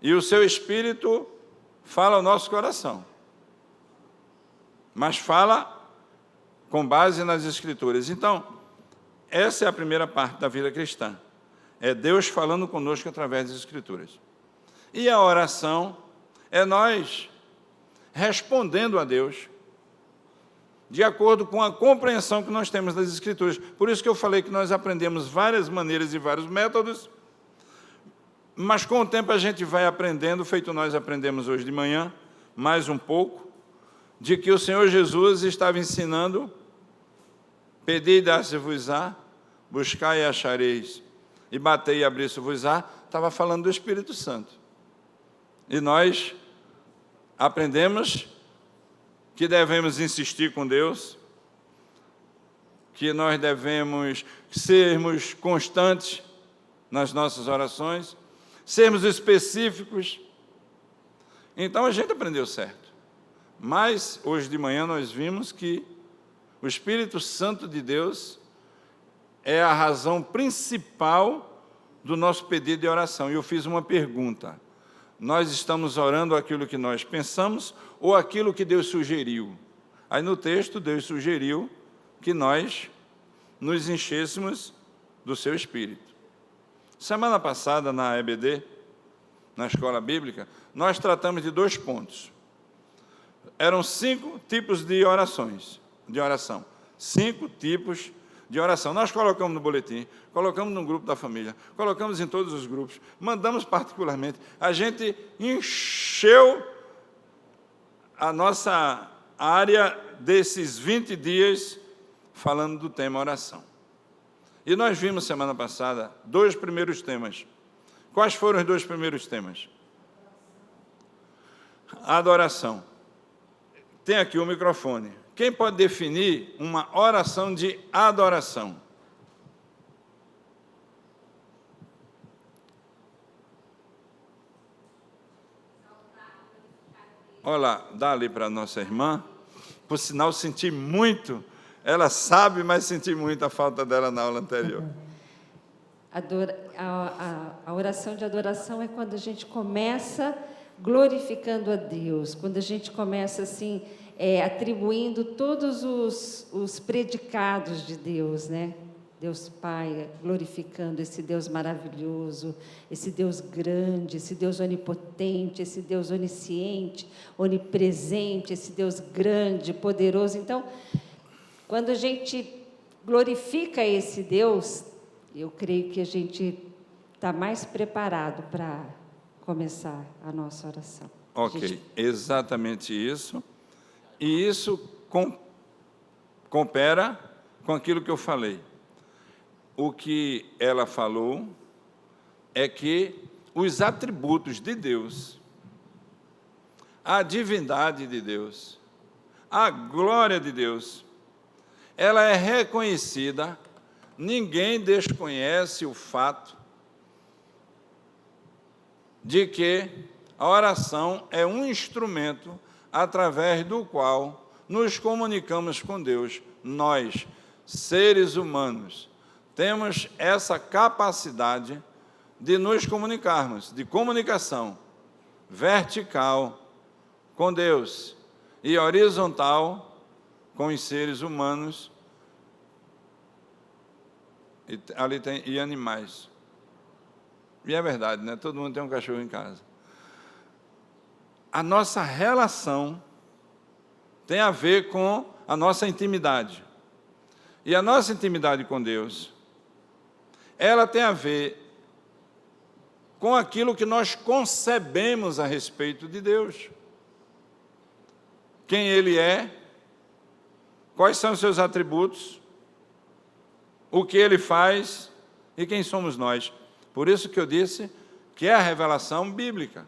E o seu Espírito fala ao nosso coração. Mas fala com base nas Escrituras. Então, essa é a primeira parte da vida cristã. É Deus falando conosco através das Escrituras. E a oração é nós respondendo a Deus de acordo com a compreensão que nós temos das Escrituras. Por isso que eu falei que nós aprendemos várias maneiras e vários métodos, mas com o tempo a gente vai aprendendo, feito nós aprendemos hoje de manhã, mais um pouco, de que o Senhor Jesus estava ensinando: pedi e dar-se-vos-á, buscai e achareis, e batei e abrir-se-vos-á. Estava falando do Espírito Santo. E nós aprendemos que devemos insistir com Deus, que nós devemos sermos constantes nas nossas orações, sermos específicos. Então a gente aprendeu certo. Mas hoje de manhã nós vimos que o Espírito Santo de Deus é a razão principal do nosso pedido de oração. E eu fiz uma pergunta: nós estamos orando aquilo que nós pensamos ou aquilo que Deus sugeriu? Aí no texto Deus sugeriu que nós nos enchêssemos do seu Espírito. Semana passada na EBD, na Escola Bíblica, nós tratamos de 2 pontos. Eram 5 tipos de oração. 5 tipos de oração. Nós colocamos no boletim, colocamos no grupo da família, colocamos em todos os grupos, mandamos particularmente. A gente encheu a nossa área desses 20 dias falando do tema oração. E nós vimos semana passada 2 primeiros temas. Quais foram os 2 primeiros temas? Adoração. Tem aqui o microfone. Quem pode definir uma oração de adoração? Olha lá, dá ali para a nossa irmã. Por sinal, senti muito. Ela sabe, mas senti muito a falta dela na aula anterior. A oração de adoração é quando a gente começa glorificando a Deus, quando a gente começa assim, atribuindo todos os predicados de Deus, né? Deus Pai, glorificando esse Deus maravilhoso, esse Deus grande, esse Deus onipotente, esse Deus onisciente, onipresente, esse Deus grande, poderoso. Então, quando a gente glorifica esse Deus, eu creio que a gente está mais preparado para começar a nossa oração. Ok, exatamente isso. E isso coopera com aquilo que eu falei. O que ela falou é que os atributos de Deus, a divindade de Deus, a glória de Deus, ela é reconhecida. Ninguém desconhece o fato de que a oração é um instrumento através do qual nos comunicamos com Deus. Nós, seres humanos, temos essa capacidade de nos comunicarmos, de comunicação vertical com Deus e horizontal com os seres humanos e animais. E é verdade, né? Todo mundo tem um cachorro em casa. A nossa relação tem a ver com a nossa intimidade. E a nossa intimidade com Deus, ela tem a ver com aquilo que nós concebemos a respeito de Deus. Quem Ele é, quais são os seus atributos, o que Ele faz e quem somos nós. Por isso que eu disse que é a revelação bíblica.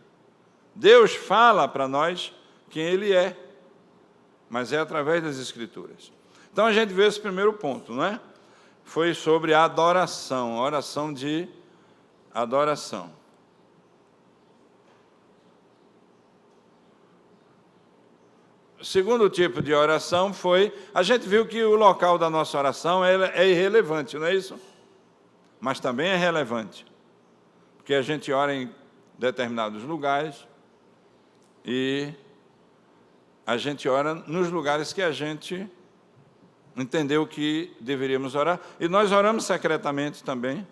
Deus fala para nós quem Ele é, mas é através das Escrituras. Então a gente vê esse primeiro ponto, não é? Foi sobre a adoração, oração de adoração. O segundo tipo de oração foi, a gente viu que o local da nossa oração é irrelevante, não é isso? Mas também é relevante. Porque a gente ora em determinados lugares e a gente ora nos lugares que a gente entendeu que deveríamos orar. E nós oramos secretamente também.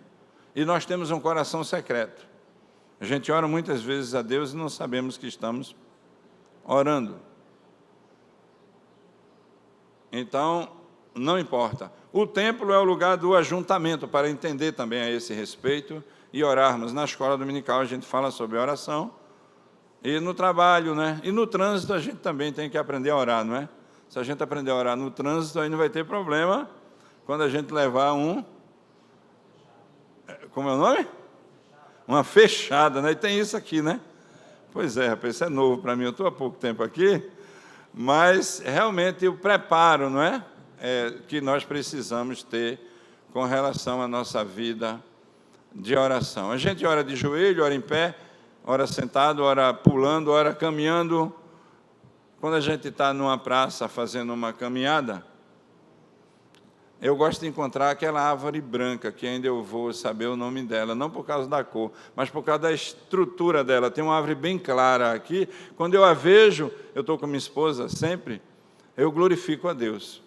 E nós temos um coração secreto. A gente ora muitas vezes a Deus e não sabemos que estamos orando. Então, não importa. O templo é o lugar do ajuntamento, para entender também a esse respeito e orarmos. Na escola dominical a gente fala sobre oração. E no trabalho, né? E no trânsito a gente também tem que aprender a orar, não é? Se a gente aprender a orar no trânsito, aí não vai ter problema quando a gente levar como é o nome? Uma fechada, né? E tem isso aqui, né? Pois é, rapaz, isso é novo para mim, eu estou há pouco tempo aqui, mas realmente o preparo, não é? Que nós precisamos ter com relação à nossa vida de oração. A gente ora de joelho, ora em pé, ora sentado, ora pulando, ora caminhando. Quando a gente está numa praça fazendo uma caminhada, eu gosto de encontrar aquela árvore branca, que ainda eu vou saber o nome dela, não por causa da cor, mas por causa da estrutura dela. Tem uma árvore bem clara aqui. Quando eu a vejo, eu estou com minha esposa sempre, eu glorifico a Deus.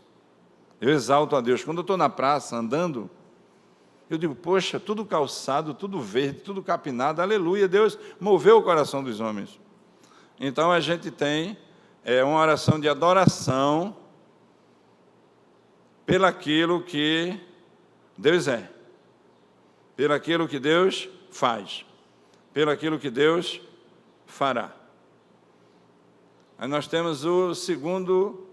Eu exalto a Deus. Quando eu estou na praça, andando, eu digo, poxa, tudo calçado, tudo verde, tudo capinado, aleluia, Deus moveu o coração dos homens. Então, a gente tem uma oração de adoração pelaquilo que Deus é, pelaquilo que Deus faz, pelaquilo que Deus fará. Aí nós temos o segundo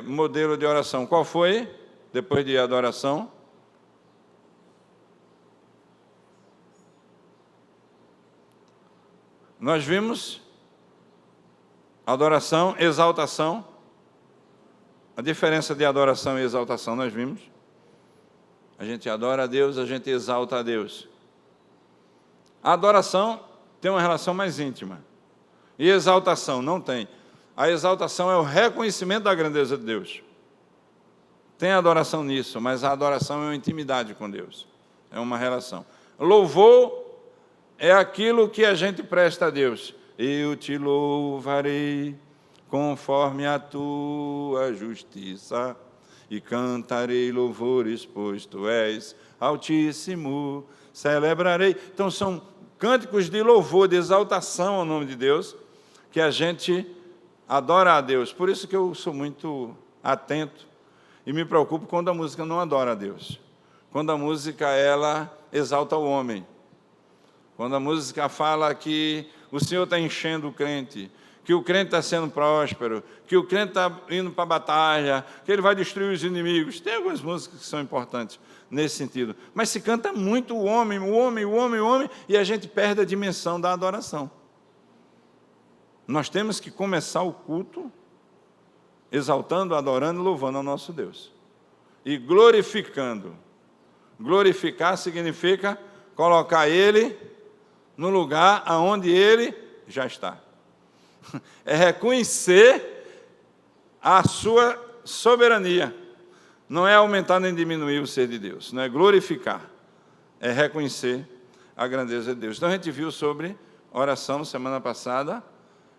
modelo de oração. Qual foi? Depois de adoração? Nós vimos adoração, exaltação. A diferença de adoração e exaltação nós vimos. A gente adora a Deus, a gente exalta a Deus. A adoração tem uma relação mais íntima. E exaltação não tem. A exaltação é o reconhecimento da grandeza de Deus. Tem adoração nisso, mas a adoração é uma intimidade com Deus. É uma relação. Louvor é aquilo que a gente presta a Deus. Eu te louvarei conforme a tua justiça, e cantarei louvores, pois tu és altíssimo, celebrarei. Então são cânticos de louvor, de exaltação ao nome de Deus, que a gente adora a Deus. Por isso que eu sou muito atento e me preocupo quando a música não adora a Deus. Quando a música, ela exalta o homem. Quando a música fala que o Senhor está enchendo o crente, que o crente está sendo próspero, que o crente está indo para a batalha, que ele vai destruir os inimigos. Tem algumas músicas que são importantes nesse sentido. Mas se canta muito o homem, e a gente perde a dimensão da adoração. Nós temos que começar o culto exaltando, adorando e louvando ao nosso Deus. E glorificando. Glorificar significa colocar Ele no lugar aonde Ele já está. É reconhecer a sua soberania. Não é aumentar nem diminuir o ser de Deus. Não é glorificar. É reconhecer a grandeza de Deus. Então a gente viu sobre oração semana passada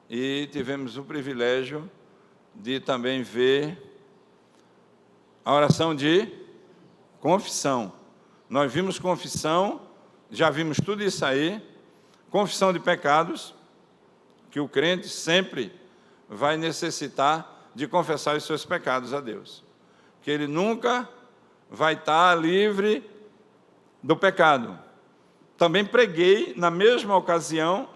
e tivemos o privilégio de também ver a oração de confissão. Nós vimos confissão, já vimos tudo isso aí. Confissão de pecados, que o crente sempre vai necessitar de confessar os seus pecados a Deus. Que ele nunca vai estar livre do pecado. Também preguei, na mesma ocasião,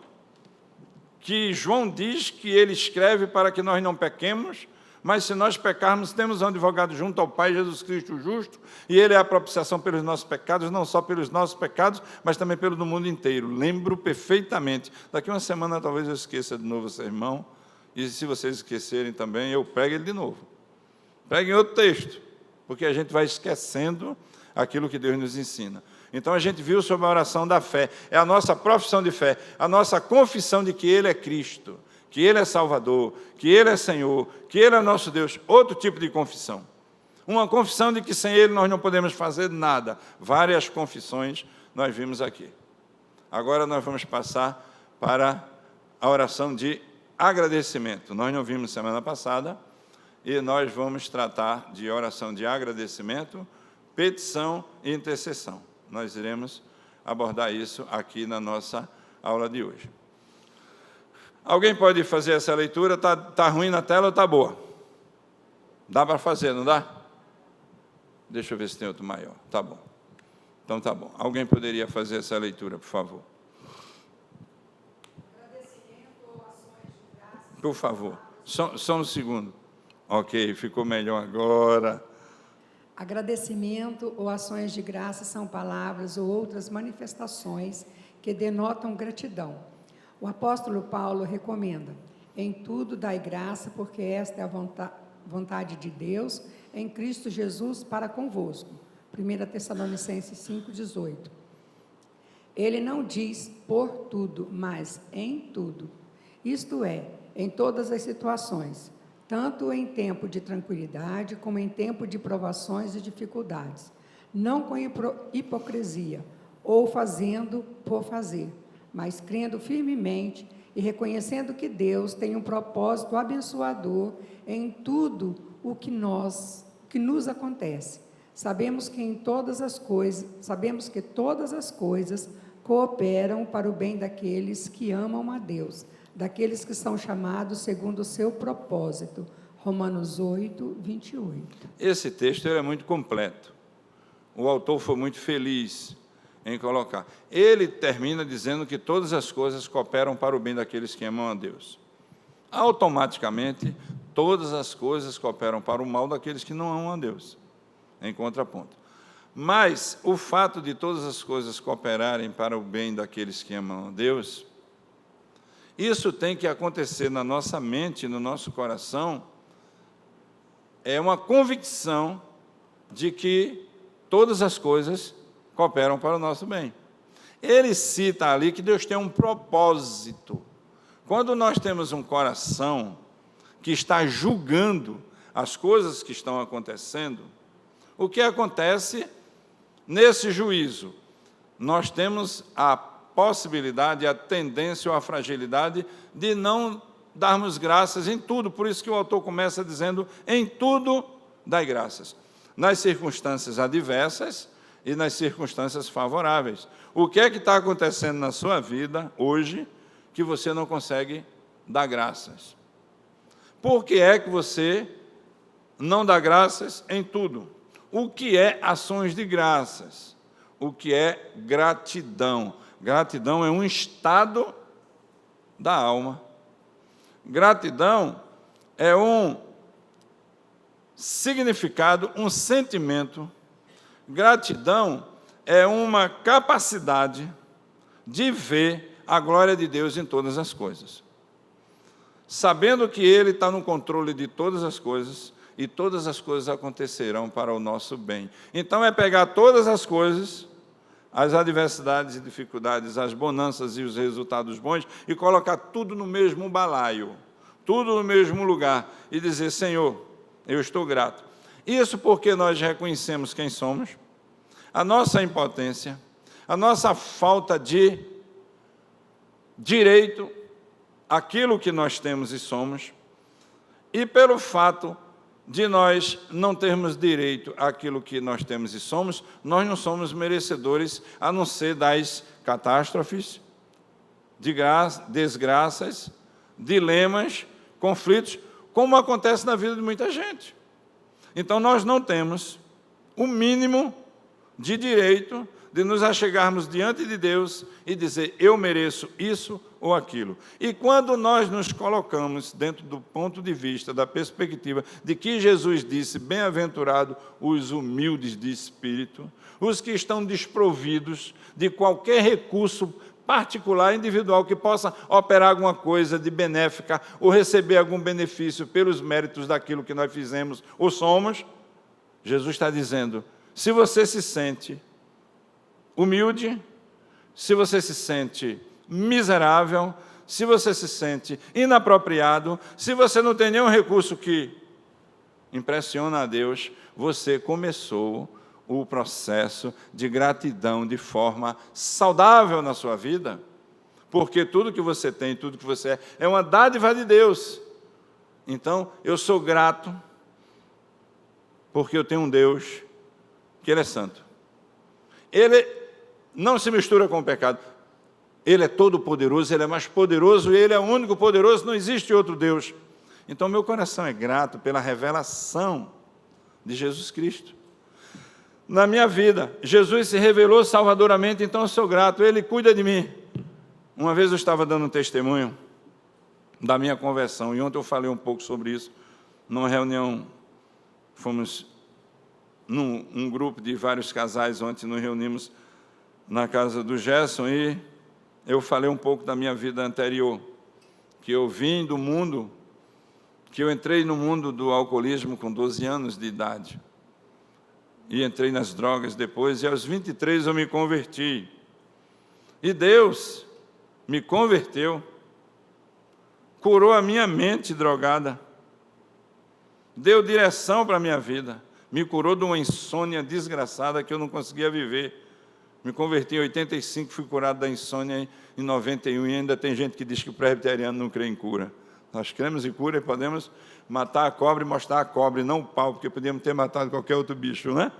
que João diz que ele escreve para que nós não pequemos, mas se nós pecarmos, temos um advogado junto ao Pai, Jesus Cristo justo, e Ele é a propiciação pelos nossos pecados, não só pelos nossos pecados, mas também pelo do mundo inteiro. Lembro perfeitamente. Daqui uma semana talvez eu esqueça de novo o sermão, e se vocês esquecerem também, eu prego ele de novo. Pregue em outro texto, porque a gente vai esquecendo aquilo que Deus nos ensina. Então a gente viu sobre a oração da fé. É a nossa profissão de fé, a nossa confissão de que Ele é Cristo, que Ele é Salvador, que Ele é Senhor, que Ele é nosso Deus. Outro tipo de confissão. Uma confissão de que sem Ele nós não podemos fazer nada. Várias confissões nós vimos aqui. Agora nós vamos passar para a oração de agradecimento. Nós não vimos semana passada, e nós vamos tratar de oração de agradecimento, petição e intercessão. Nós iremos abordar isso aqui na nossa aula de hoje. Alguém pode fazer essa leitura? Tá ruim na tela ou está boa? Dá para fazer, não dá? Deixa eu ver se tem outro maior. Tá bom. Então tá bom. Alguém poderia fazer essa leitura, por favor? Agradecimento ou ações de graça. Por favor. Só um segundo. Ok, ficou melhor agora. Agradecimento ou ações de graça são palavras ou outras manifestações que denotam gratidão. O apóstolo Paulo recomenda: em tudo dai graça, porque esta é a vontade de Deus em Cristo Jesus para convosco. 1 Tessalonicenses 5,18. Ele não diz por tudo, mas em tudo. Isto é, em todas as situações, tanto em tempo de tranquilidade como em tempo de provações e dificuldades, não com hipocrisia, ou fazendo por fazer, mas crendo firmemente e reconhecendo que Deus tem um propósito abençoador em tudo o que nos acontece. Sabemos que todas as coisas cooperam para o bem daqueles que amam a Deus, daqueles que são chamados segundo o seu propósito. Romanos 8, 28. Esse texto é muito completo. O autor foi muito feliz em colocar. Ele termina dizendo que todas as coisas cooperam para o bem daqueles que amam a Deus. Automaticamente, todas as coisas cooperam para o mal daqueles que não amam a Deus, em contraponto. Mas o fato de todas as coisas cooperarem para o bem daqueles que amam a Deus, isso tem que acontecer na nossa mente, no nosso coração, é uma convicção de que todas as coisas cooperam para o nosso bem. Ele cita ali que Deus tem um propósito. Quando nós temos um coração que está julgando as coisas que estão acontecendo, o que acontece nesse juízo? Nós temos a possibilidade, a tendência ou a fragilidade de não darmos graças em tudo. Por isso que o autor começa dizendo: em tudo dai graças. Nas circunstâncias adversas e nas circunstâncias favoráveis. O que é que está acontecendo na sua vida hoje que você não consegue dar graças? Por que é que você não dá graças em tudo? O que é ações de graças? O que é gratidão? Gratidão é um estado da alma. Gratidão é um significado, um sentimento. Gratidão é uma capacidade de ver a glória de Deus em todas as coisas. Sabendo que Ele está no controle de todas as coisas, e todas as coisas acontecerão para o nosso bem. Então é pegar todas as coisas, as adversidades e dificuldades, as bonanças e os resultados bons, e colocar tudo no mesmo balaio, tudo no mesmo lugar, e dizer: Senhor, eu estou grato. Isso porque nós reconhecemos quem somos, a nossa impotência, a nossa falta de direito àquilo que nós temos e somos, e pelo fato de nós não termos direito àquilo que nós temos e somos, nós não somos merecedores, a não ser das catástrofes, desgraças, dilemas, conflitos, como acontece na vida de muita gente. Então, nós não temos o mínimo de direito de nos achegarmos diante de Deus e dizer: eu mereço isso ou aquilo. E quando nós nos colocamos dentro do ponto de vista, da perspectiva de que Jesus disse: bem-aventurado os humildes de espírito, os que estão desprovidos de qualquer recurso particular, individual, que possa operar alguma coisa de benéfica ou receber algum benefício pelos méritos daquilo que nós fizemos ou somos, Jesus está dizendo: se você se sente humilde, se você se sente miserável, se você se sente inapropriado, se você não tem nenhum recurso que impressiona a Deus, você começou o processo de gratidão de forma saudável na sua vida, porque tudo que você tem, tudo que você é uma dádiva de Deus. Então, eu sou grato porque eu tenho um Deus que Ele é santo. Ele não se mistura com o pecado. Ele é todo poderoso, Ele é mais poderoso, Ele é o único poderoso, não existe outro Deus. Então, meu coração é grato pela revelação de Jesus Cristo. Na minha vida, Jesus se revelou salvadoramente, então eu sou grato, Ele cuida de mim. Uma vez eu estava dando um testemunho da minha conversão, e ontem eu falei um pouco sobre isso, numa reunião, fomos num grupo de vários casais, ontem nos reunimos na casa do Gerson, e eu falei um pouco da minha vida anterior, que eu vim do mundo, que eu entrei no mundo do alcoolismo com 12 anos de idade, e entrei nas drogas depois, e aos 23 eu me converti. E Deus me converteu, curou a minha mente drogada, deu direção para a minha vida, me curou de uma insônia desgraçada que eu não conseguia viver. Me converti em 85, fui curado da insônia em 91, e ainda tem gente que diz que o presbiteriano não crê em cura. Nós cremos em cura e podemos matar a cobra e mostrar a cobra, e não o pau, porque podíamos ter matado qualquer outro bicho, né?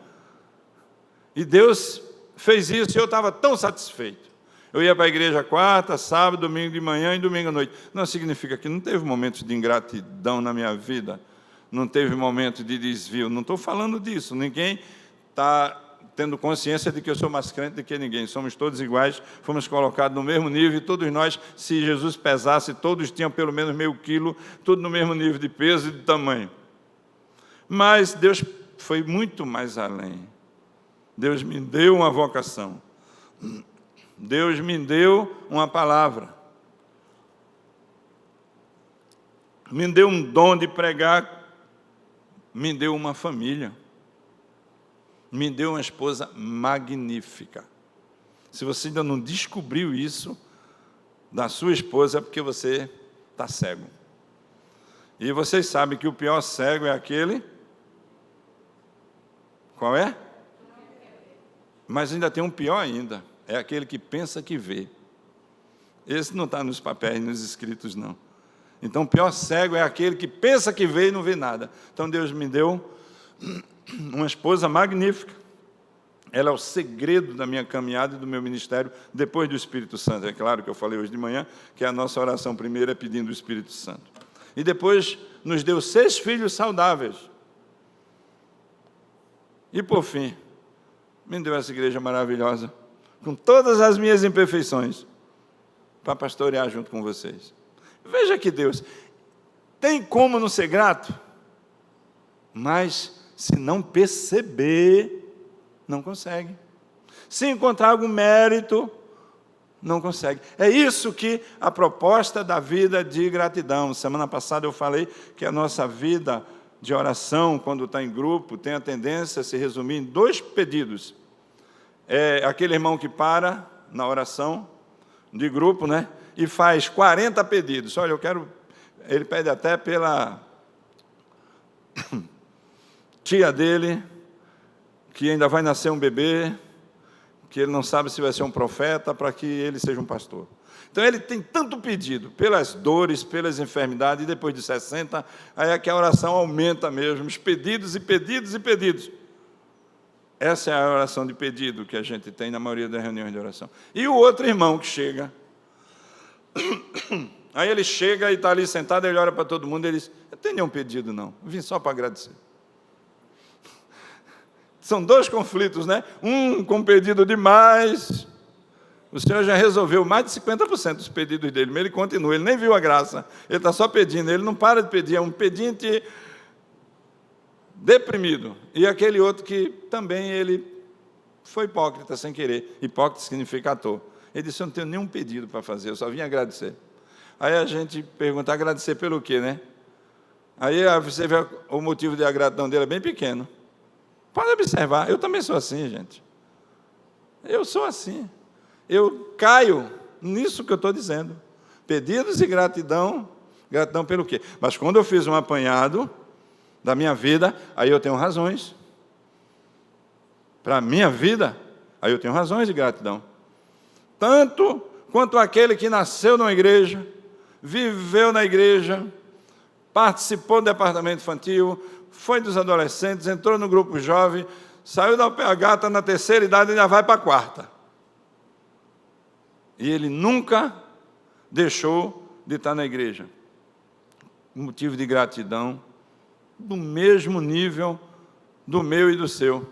E Deus fez isso e eu estava tão satisfeito. Eu ia para a igreja quarta, sábado, domingo de manhã e domingo à noite. Não significa que não teve momentos de ingratidão na minha vida, não teve momentos de desvio, não estou falando disso. Ninguém está tendo consciência de que eu sou mais crente do que ninguém. Somos todos iguais, fomos colocados no mesmo nível, e todos nós, se Jesus pesasse, todos tinham pelo menos meio quilo, tudo no mesmo nível de peso e de tamanho. Mas Deus foi muito mais além. Deus me deu uma vocação. Deus me deu uma palavra. Me deu um dom de pregar. Me deu uma família. Me deu uma esposa magnífica. Se você ainda não descobriu isso da sua esposa, é porque você está cego. E vocês sabem que o pior cego é aquele... Qual é? Mas ainda tem um pior ainda. É aquele que pensa que vê. Esse não está nos papéis, nos escritos, não. Então, o pior cego é aquele que pensa que vê e não vê nada. Então, Deus me deu uma esposa magnífica. Ela é o segredo da minha caminhada e do meu ministério depois do Espírito Santo. É claro que eu falei hoje de manhã que a nossa oração primeira é pedindo o Espírito Santo. E depois nos deu 6 filhos saudáveis. E, por fim, me deu essa igreja maravilhosa, com todas as minhas imperfeições, para pastorear junto com vocês. Veja que Deus tem como não ser grato, mas se não perceber, não consegue. Se encontrar algum mérito, não consegue. É isso que a proposta da vida de gratidão. Semana passada eu falei que a nossa vida de oração, quando está em grupo, tem a tendência a se resumir em 2 pedidos. É aquele irmão que para na oração de grupo, né? E faz 40 pedidos. Olha, eu quero... Ele pede até pela tia dele, que ainda vai nascer um bebê, que ele não sabe se vai ser um profeta, para que ele seja um pastor. Então, ele tem tanto pedido, pelas dores, pelas enfermidades, e depois de 60, aí é que a oração aumenta mesmo, os pedidos e pedidos e pedidos. Essa é a oração de pedido que a gente tem na maioria das reuniões de oração. E o outro irmão que chega, aí ele chega e está ali sentado, ele olha para todo mundo e ele diz, eu não tenho nenhum pedido não, vim só para agradecer. São 2 conflitos, né? Um com pedido demais, o Senhor já resolveu mais de 50% dos pedidos dele, mas ele continua, ele nem viu a graça, ele está só pedindo, ele não para de pedir, é um pedinte deprimido. E aquele outro que também ele foi hipócrita sem querer. Hipócrita significa ator. Ele disse, eu não tenho nenhum pedido para fazer, eu só vim agradecer. Aí a gente pergunta, agradecer pelo quê, né? Aí você vê o motivo de gratidão dele é bem pequeno. Pode observar, eu também sou assim, gente. Eu sou assim. Eu caio nisso que eu estou dizendo. Pedidos e gratidão. Gratidão pelo quê? Mas quando eu fiz um apanhado da minha vida, aí eu tenho razões. para a minha vida, aí eu tenho razões de gratidão. Tanto quanto aquele que nasceu numa igreja, viveu na igreja, participou do departamento infantil, foi dos adolescentes, entrou no grupo jovem, saiu da UPH, está na terceira idade e já vai para a quarta. E ele nunca deixou de estar na igreja. Motivo de gratidão, do mesmo nível do meu e do seu.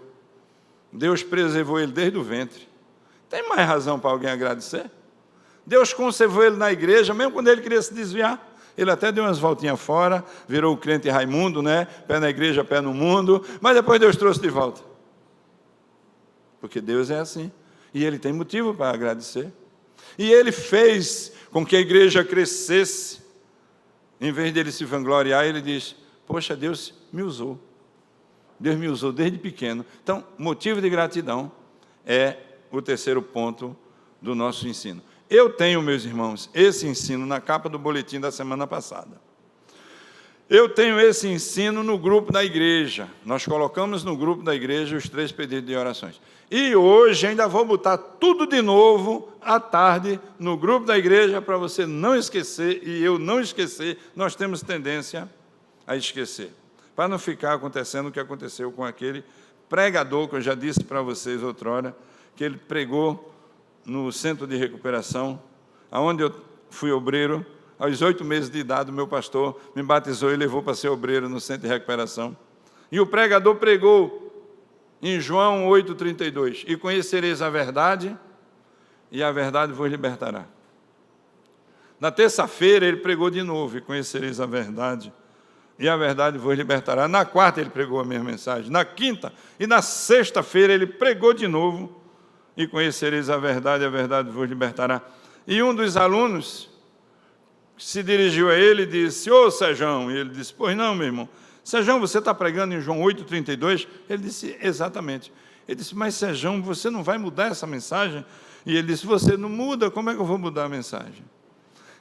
Deus preservou ele desde o ventre. Tem mais razão para alguém agradecer? Deus conservou ele na igreja, mesmo quando ele queria se desviar. Ele até deu umas voltinhas fora, virou o crente Raimundo, né? Pé na igreja, pé no mundo, mas depois Deus trouxe de volta. Porque Deus é assim. E ele tem motivo para agradecer. E ele fez com que a igreja crescesse. Em vez de ele se vangloriar, ele diz: poxa, Deus me usou. Deus me usou desde pequeno. Então, motivo de gratidão é o terceiro ponto do nosso ensino. Eu tenho, meus irmãos, esse ensino na capa do boletim da semana passada. Eu tenho esse ensino no grupo da igreja. Nós colocamos no grupo da igreja os 3 pedidos de orações. E hoje ainda vou botar tudo de novo à tarde no grupo da igreja para você não esquecer e eu não esquecer. Nós temos tendência a esquecer. Para não ficar acontecendo o que aconteceu com aquele pregador que eu já disse para vocês outrora, que ele pregou no centro de recuperação, onde eu fui obreiro. Aos 8 meses de idade, o meu pastor me batizou e levou para ser obreiro no centro de recuperação. E o pregador pregou em João 8,32, e conhecereis a verdade, e a verdade vos libertará. Na terça-feira ele pregou de novo, e conhecereis a verdade, e a verdade vos libertará. Na quarta ele pregou a mesma mensagem. Na quinta e na sexta-feira ele pregou de novo, e conhecereis a verdade vos libertará. E um dos alunos se dirigiu a ele e disse: ô Sejão, e ele disse: pois não, meu irmão. Sejão, você está pregando em João 8,32? Ele disse: exatamente. Ele disse: mas Sejão, você não vai mudar essa mensagem? E ele disse: você não muda, como é que eu vou mudar a mensagem?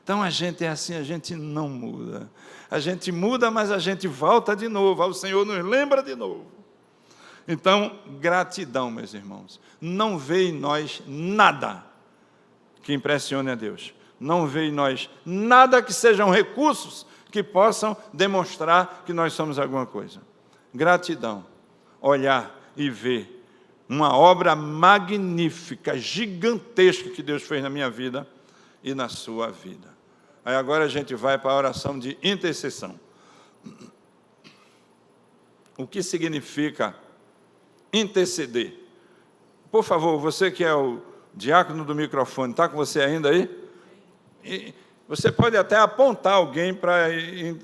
Então a gente é assim, a gente não muda. A gente muda, mas a gente volta de novo, o Senhor nos lembra de novo. Então, gratidão, meus irmãos. Não vê em nós nada que impressione a Deus. Não vê em nós nada que sejam recursos que possam demonstrar que nós somos alguma coisa. Gratidão, olhar e ver uma obra magnífica, gigantesca que Deus fez na minha vida e na sua vida. Aí agora a gente vai para a oração de intercessão. O que significa interceder? Por favor, você que é o diácono do microfone, está com você ainda aí? E você pode até apontar alguém para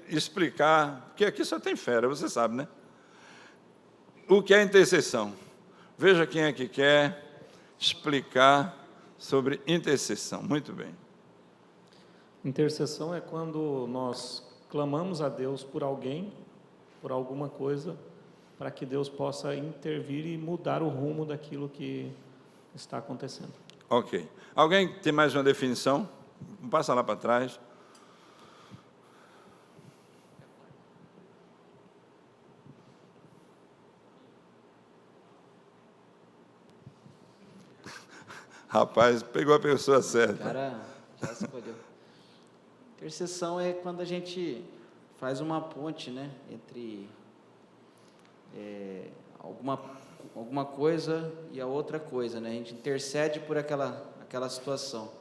explicar, porque aqui só tem fera, você sabe, né? O que é intercessão? Veja quem é que quer explicar sobre intercessão. Muito bem. Intercessão é quando nós clamamos a Deus por alguém, por alguma coisa, para que Deus possa intervir e mudar o rumo daquilo que está acontecendo. Ok. Alguém tem mais uma definição? Passa lá para trás. Rapaz, pegou a pessoa certa. Cara, já escolheu. Intercessão é quando a gente faz uma ponte, né, entre alguma coisa e a outra coisa, né? A gente intercede por aquela situação.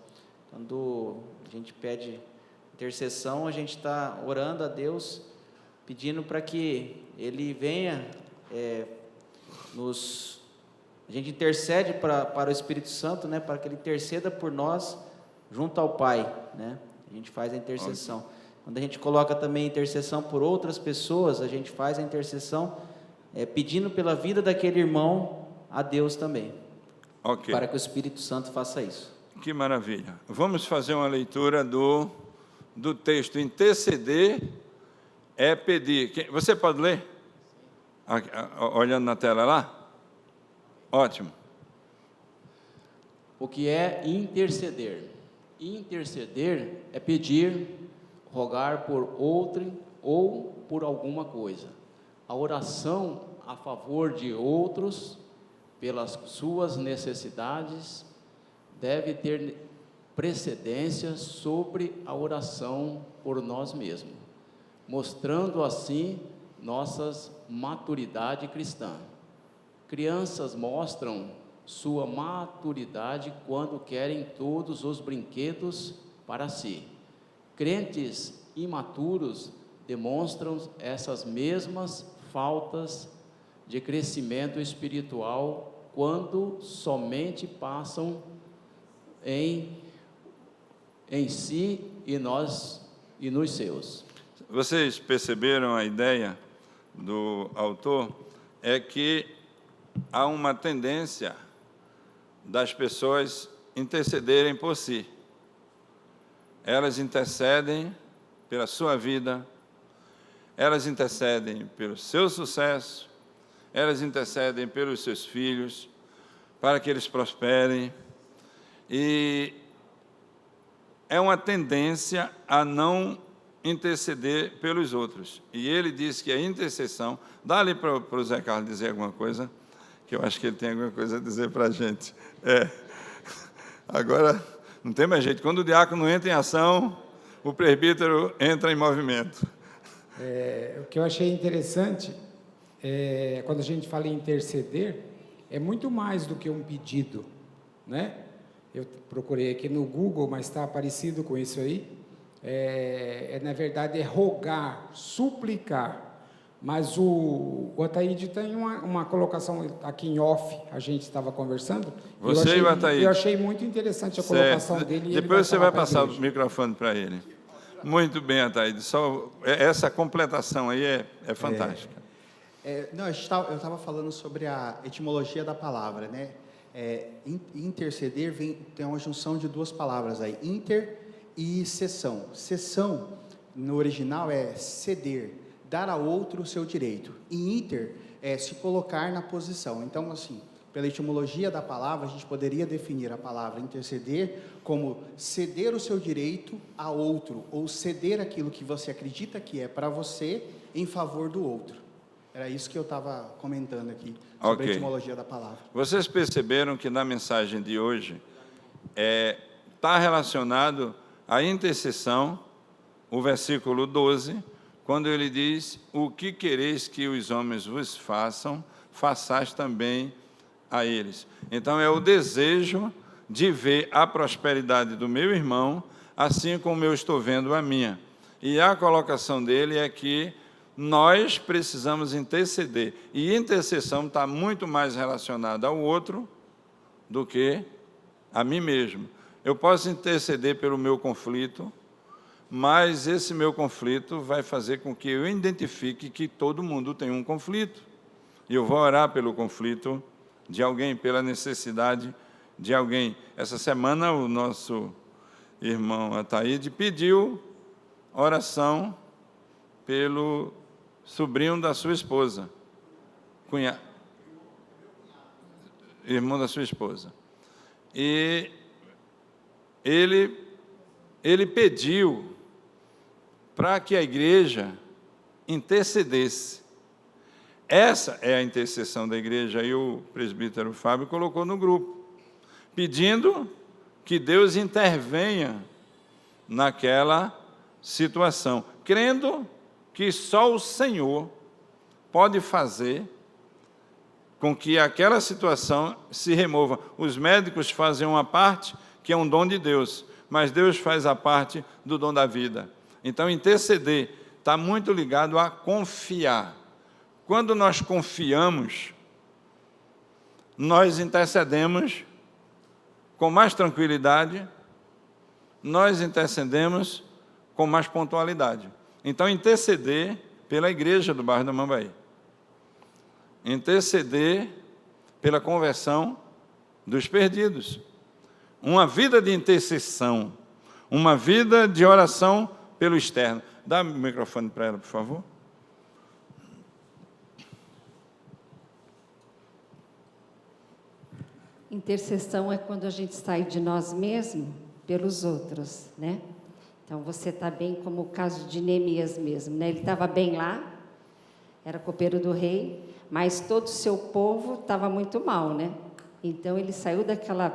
Quando a gente pede intercessão, a gente está orando a Deus, pedindo para que Ele venha a gente intercede para o Espírito Santo, né, para que Ele interceda por nós junto ao Pai, né? A gente faz a intercessão. Okay. Quando a gente coloca também intercessão por outras pessoas, a gente faz a intercessão pedindo pela vida daquele irmão a Deus também. Okay. Para que o Espírito Santo faça isso. Que maravilha. Vamos fazer uma leitura do texto. Interceder é pedir. Você pode ler? Olhando na tela lá? Ótimo. O que é interceder? Interceder é pedir, rogar por outrem ou por alguma coisa. A oração a favor de outros, pelas suas necessidades, deve ter precedência sobre a oração por nós mesmos, mostrando assim nossas maturidade cristã. Crianças mostram sua maturidade quando querem todos os brinquedos para si. Crentes imaturos demonstram essas mesmas faltas de crescimento espiritual quando somente passam em si e nos seus. Vocês perceberam a ideia do autor? É que há uma tendência das pessoas intercederem por si. Elas intercedem pela sua vida, elas intercedem pelo seu sucesso, elas intercedem pelos seus filhos, para que eles prosperem. E é uma tendência a não interceder pelos outros. E ele diz que a intercessão... Dá ali para o Zé Carlos dizer alguma coisa, que eu acho que ele tem alguma coisa a dizer para a gente. Agora, não tem mais jeito. Quando o diácono entra em ação, o presbítero entra em movimento. O que eu achei interessante, quando a gente fala em interceder, é muito mais do que um pedido, né? Eu procurei aqui no Google, mas está parecido com isso aí. Na verdade, é rogar, suplicar. Mas o Ataíde tem uma colocação aqui em off, a gente estava conversando. Você e o Ataíde. Eu achei muito interessante a colocação dele. Depois você vai passar o microfone para ele. Muito bem, Ataíde. Só essa completação aí é fantástica. Eu estava falando sobre a etimologia da palavra, né? Interceder tem uma junção de duas palavras aí, inter e cessão. Cessão, no original, é ceder, dar a outro o seu direito. E inter é se colocar na posição. Então, assim, pela etimologia da palavra, a gente poderia definir a palavra interceder como ceder o seu direito a outro, ou ceder aquilo que você acredita que é para você em favor do outro. Era isso que eu estava comentando aqui, sobre a etimologia da palavra. Vocês perceberam que na mensagem de hoje está relacionado à intercessão, o versículo 12, quando ele diz: o que quereis que os homens vos façam, façais também a eles. Então é o desejo de ver a prosperidade do meu irmão, assim como eu estou vendo a minha. E a colocação dele é que nós precisamos interceder. E intercessão está muito mais relacionada ao outro do que a mim mesmo. Eu posso interceder pelo meu conflito, mas esse meu conflito vai fazer com que eu identifique que todo mundo tem um conflito. E eu vou orar pelo conflito de alguém, pela necessidade de alguém. Essa semana o nosso irmão Ataíde pediu oração pelo sobrinho da sua esposa, irmão da sua esposa. E ele pediu para que a igreja intercedesse. Essa é a intercessão da igreja, aí o presbítero Fábio colocou no grupo, pedindo que Deus intervenha naquela situação, crendo que só o Senhor pode fazer com que aquela situação se remova. Os médicos fazem uma parte que é um dom de Deus, mas Deus faz a parte do dom da vida. Então, interceder está muito ligado a confiar. Quando nós confiamos, nós intercedemos com mais tranquilidade, nós intercedemos com mais pontualidade. Então, interceder pela igreja do bairro da Mambaí. Interceder pela conversão dos perdidos. Uma vida de intercessão, uma vida de oração pelo externo. Dá o microfone para ela, por favor. Intercessão é quando a gente sai de nós mesmos pelos outros, né? Então, você está bem, como o caso de Neemias mesmo, né? Ele estava bem lá, era copeiro do rei, mas todo o seu povo estava muito mal, né? Então ele saiu daquela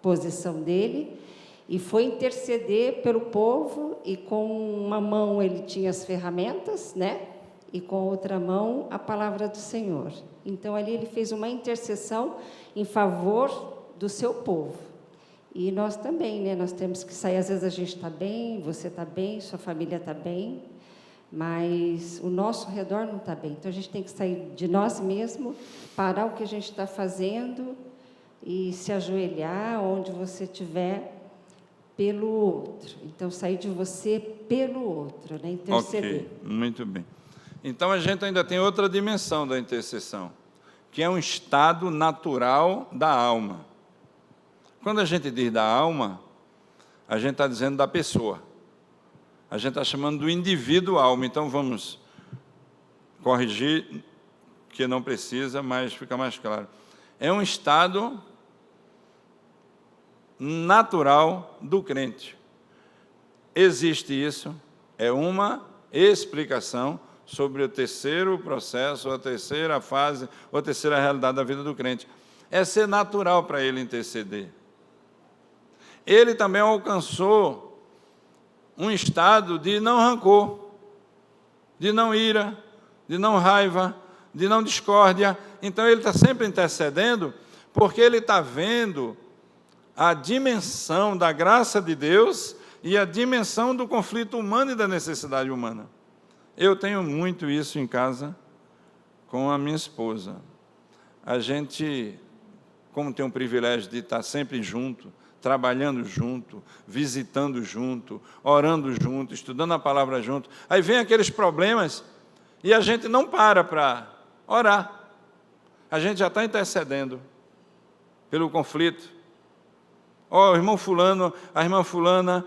posição dele e foi interceder pelo povo, e com uma mão ele tinha as ferramentas, né? E com outra mão a palavra do Senhor. Então ali ele fez uma intercessão em favor do seu povo. E nós também, né? Nós temos que sair, às vezes a gente está bem, você está bem, sua família está bem, mas o nosso redor não está bem. Então a gente tem que sair de nós mesmos, parar o que a gente está fazendo e se ajoelhar onde você estiver pelo outro. Então sair de você pelo outro, né? Interceder. Ok, muito bem. Então a gente ainda tem outra dimensão da intercessão, que é um estado natural da alma. Quando a gente diz da alma, a gente está dizendo da pessoa. A gente está chamando do indivíduo alma. Então vamos corrigir, que não precisa, mas fica mais claro. É um estado natural do crente. Existe isso, é uma explicação sobre o terceiro processo, ou a terceira fase, ou a terceira realidade da vida do crente. É ser natural para ele interceder. Ele também alcançou um estado de não rancor, de não ira, de não raiva, de não discórdia. Então ele está sempre intercedendo, porque ele está vendo a dimensão da graça de Deus e a dimensão do conflito humano e da necessidade humana. Eu tenho muito isso em casa com a minha esposa. A gente, como tem o privilégio de estar sempre junto, trabalhando junto, visitando junto, orando junto, estudando a palavra junto, aí vem aqueles problemas e a gente não para orar. A gente já está intercedendo pelo conflito. O irmão fulano, a irmã fulana,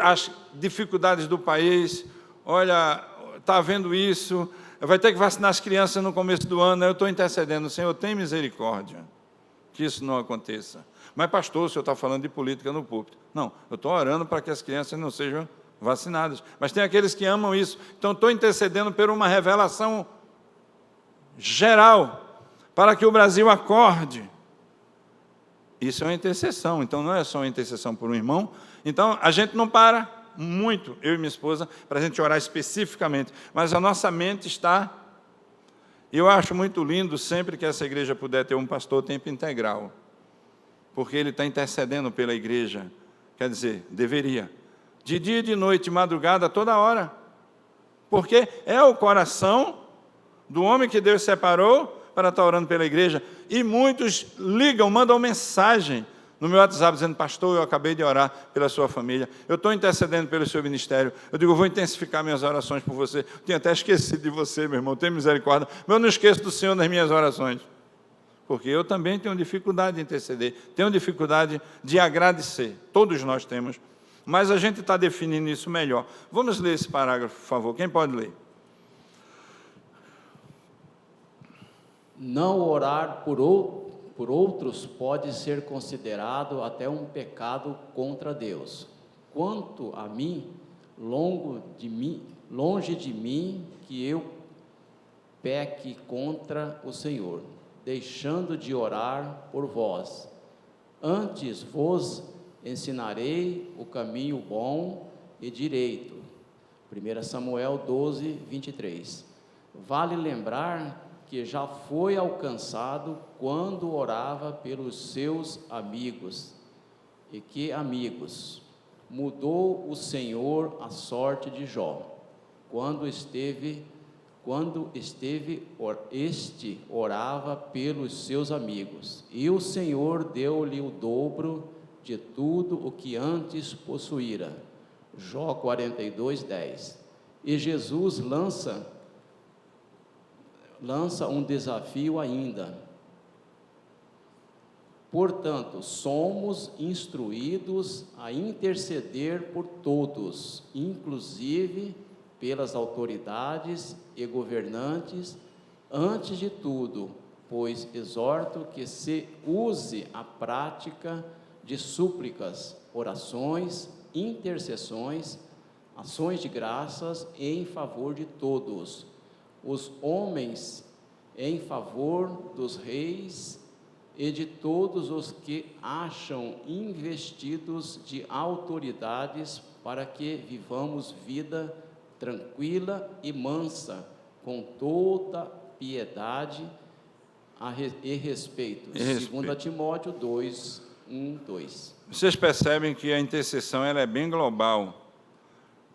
as dificuldades do país, olha, está havendo isso, vai ter que vacinar as crianças no começo do ano, eu estou intercedendo, Senhor, tem misericórdia, que isso não aconteça. Mas, pastor, o senhor está falando de política no púlpito. Não, eu estou orando para que as crianças não sejam vacinadas. Mas tem aqueles que amam isso. Então, estou intercedendo por uma revelação geral, para que o Brasil acorde. Isso é uma intercessão. Então, não é só uma intercessão por um irmão. Então, a gente não para muito, eu e minha esposa, para a gente orar especificamente. Mas a nossa mente está... Eu acho muito lindo sempre que essa igreja puder ter um pastor tempo integral, porque ele está intercedendo pela igreja, quer dizer, deveria, de dia e de noite, de madrugada, toda hora, porque é o coração do homem que Deus separou para estar orando pela igreja, e muitos ligam, mandam mensagem no meu WhatsApp, dizendo, pastor, eu acabei de orar pela sua família, eu estou intercedendo pelo seu ministério, eu digo, eu vou intensificar minhas orações por você, eu tinha até esquecido de você, meu irmão, tenha misericórdia, mas eu não esqueço do Senhor nas minhas orações, porque eu também tenho dificuldade de interceder, tenho dificuldade de agradecer, todos nós temos, mas a gente está definindo isso melhor. Vamos ler esse parágrafo, por favor, quem pode ler? Não orar por outros pode ser considerado até um pecado contra Deus. Quanto a mim, longe de mim que eu peque contra o Senhor, deixando de orar por vós. Antes vos ensinarei o caminho bom e direito. 1 Samuel 12, 23. Vale lembrar que já foi alcançado quando orava pelos seus amigos. E que amigos? Mudou o Senhor a sorte de Jó, quando este orava pelos seus amigos, e o Senhor deu-lhe o dobro de tudo o que antes possuíra. Jó 42, 10. E Jesus lança um desafio ainda. Portanto, somos instruídos a interceder por todos, inclusive pelas autoridades e governantes, antes de tudo, pois exorto que se use a prática de súplicas, orações, intercessões, ações de graças em favor de todos, os homens em favor dos reis e de todos os que acham investidos de autoridades, para que vivamos vida tranquila e mansa, com toda piedade e respeito. 2 Timóteo 2, 1, 2. Vocês percebem que a intercessão ela é bem global.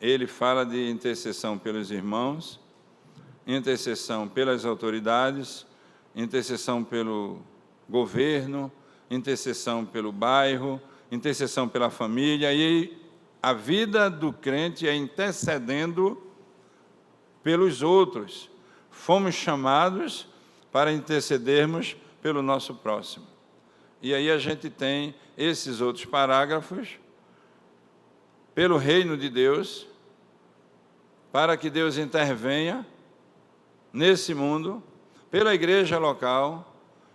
Ele fala de intercessão pelos irmãos, intercessão pelas autoridades, intercessão pelo governo, intercessão pelo bairro, intercessão pela família, e a vida do crente é intercedendo pelos outros. Fomos chamados para intercedermos pelo nosso próximo. E aí a gente tem esses outros parágrafos, pelo reino de Deus, para que Deus intervenha nesse mundo, pela igreja local,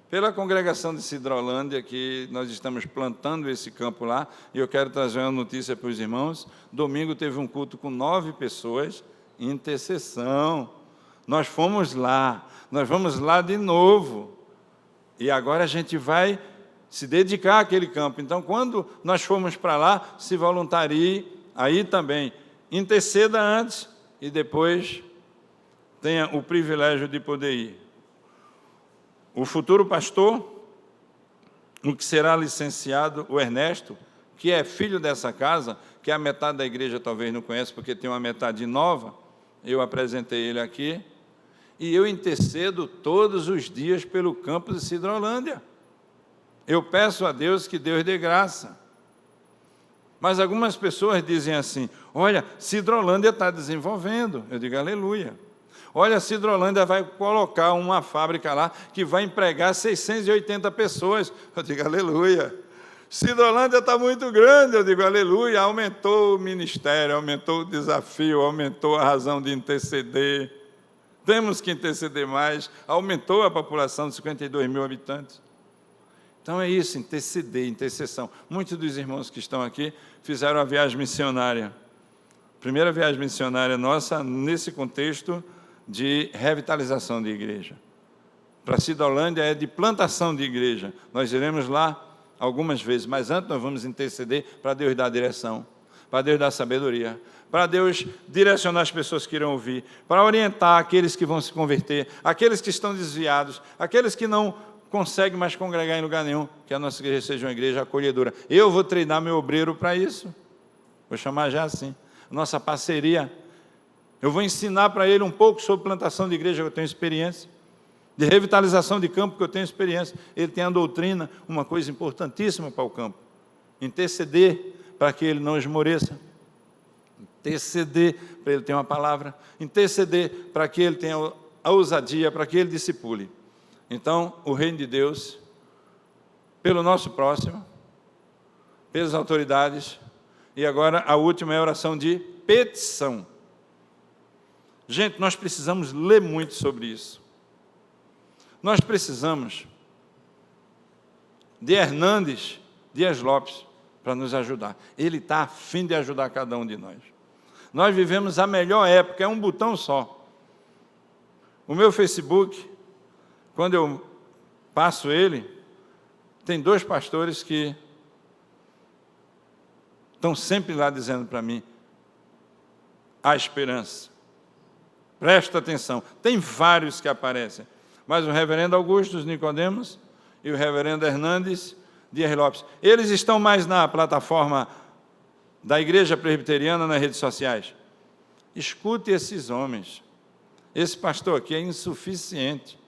pela congregação de Sidrolândia, que nós estamos plantando esse campo lá, e eu quero trazer uma notícia para os irmãos. Domingo teve um culto com 9 pessoas, intercessão. Nós fomos lá, nós vamos lá de novo. E agora a gente vai se dedicar àquele campo. Então, quando nós formos para lá, se voluntarie aí também. Interceda antes e depois tenha o privilégio de poder ir. O futuro pastor, o que será licenciado, o Ernesto, que é filho dessa casa, que a metade da igreja talvez não conhece, porque tem uma metade nova, eu apresentei ele aqui, e eu intercedo todos os dias pelo campus de Sidrolândia. Eu peço a Deus que Deus dê graça. Mas algumas pessoas dizem assim, olha, Sidrolândia está desenvolvendo. Eu digo, aleluia. Olha, Sidrolândia vai colocar uma fábrica lá que vai empregar 680 pessoas. Eu digo, aleluia. Sidrolândia está muito grande. Eu digo, aleluia. Aumentou o ministério, aumentou o desafio, aumentou a razão de interceder. Temos que interceder mais. Aumentou a população de 52 mil habitantes. Então é isso, interceder, intercessão. Muitos dos irmãos que estão aqui fizeram a viagem missionária. Primeira viagem missionária nossa nesse contexto de revitalização de igreja. Para Sidrolândia é de plantação de igreja. Nós iremos lá algumas vezes, mas antes nós vamos interceder para Deus dar direção, para Deus dar sabedoria, para Deus direcionar as pessoas que irão ouvir, para orientar aqueles que vão se converter, aqueles que estão desviados, aqueles que não conseguem mais congregar em lugar nenhum, que a nossa igreja seja uma igreja acolhedora. Eu vou treinar meu obreiro para isso. Vou chamar já assim. Nossa parceria. Eu vou ensinar para ele um pouco sobre plantação de igreja, que eu tenho experiência, de revitalização de campo, que eu tenho experiência. Ele tem a doutrina, uma coisa importantíssima para o campo. Interceder para que ele não esmoreça. Interceder para ele ter uma palavra. Interceder para que ele tenha a ousadia, para que ele discipule. Então, o reino de Deus, pelo nosso próximo, pelas autoridades, e agora a última é a oração de petição. Gente, nós precisamos ler muito sobre isso. Nós precisamos de Hernandes Dias Lopes para nos ajudar. Ele está a fim de ajudar cada um de nós. Nós vivemos a melhor época, é um botão só. O meu Facebook, quando eu passo ele, tem 2 pastores que estão sempre lá dizendo para mim, há esperança. Presta atenção, tem vários que aparecem, mas o reverendo Augusto Nicodemos e o reverendo Hernandes Dias Lopes, eles estão mais na plataforma da Igreja Presbiteriana nas redes sociais. Escute esses homens. Esse pastor aqui é insuficiente.